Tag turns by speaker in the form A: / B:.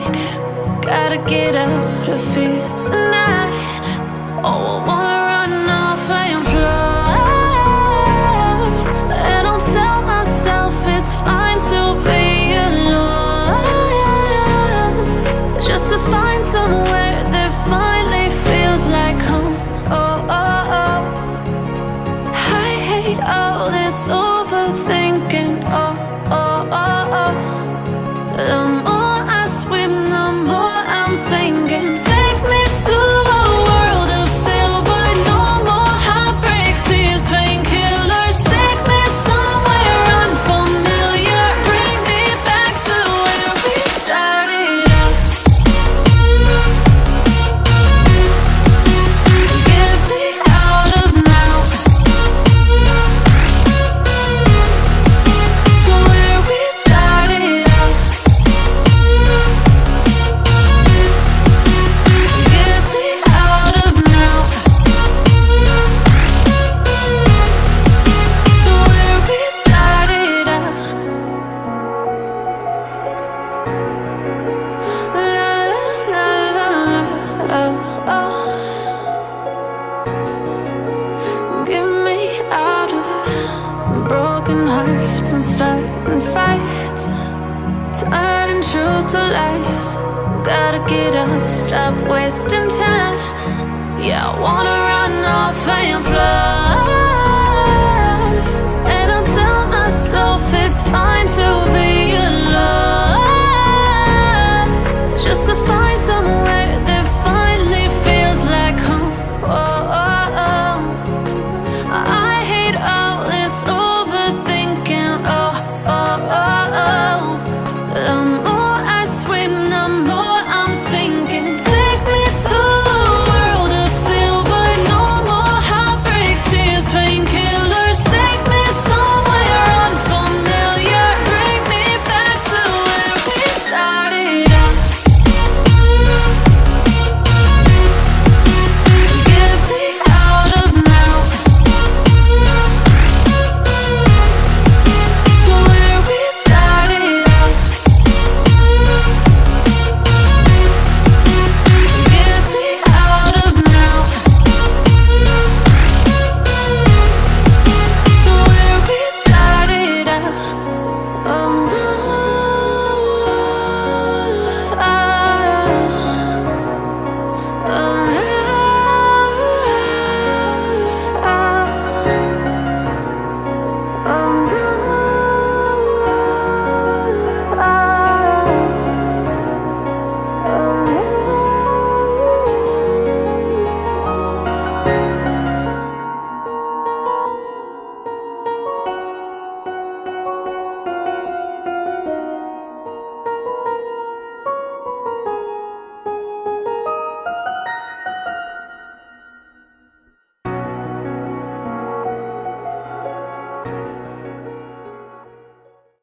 A: night. Gotta get out of here tonight. Oh, I wanna run off and fly. And I'll tell myself it's fine to be alone, just to find somewhere that finally feels like home. Oh, oh, oh. I hate all this overthinking. Oh, oh, oh, oh. The more I swim, the more I'm sinking. Take me to a world of silver. No more heartbreaks, tears, painkillers. Take me somewhere unfamiliar. Bring me back to where we started out. Get me out of now, to where we started out. Get me out of now, to where we started out. La la la la la, oh, oh. Get me out of broken hearts and starting fights, turning truth to lies. Gotta get up, stop wasting time. Yeah, I wanna run off and fly. And I'll tell myself it's fine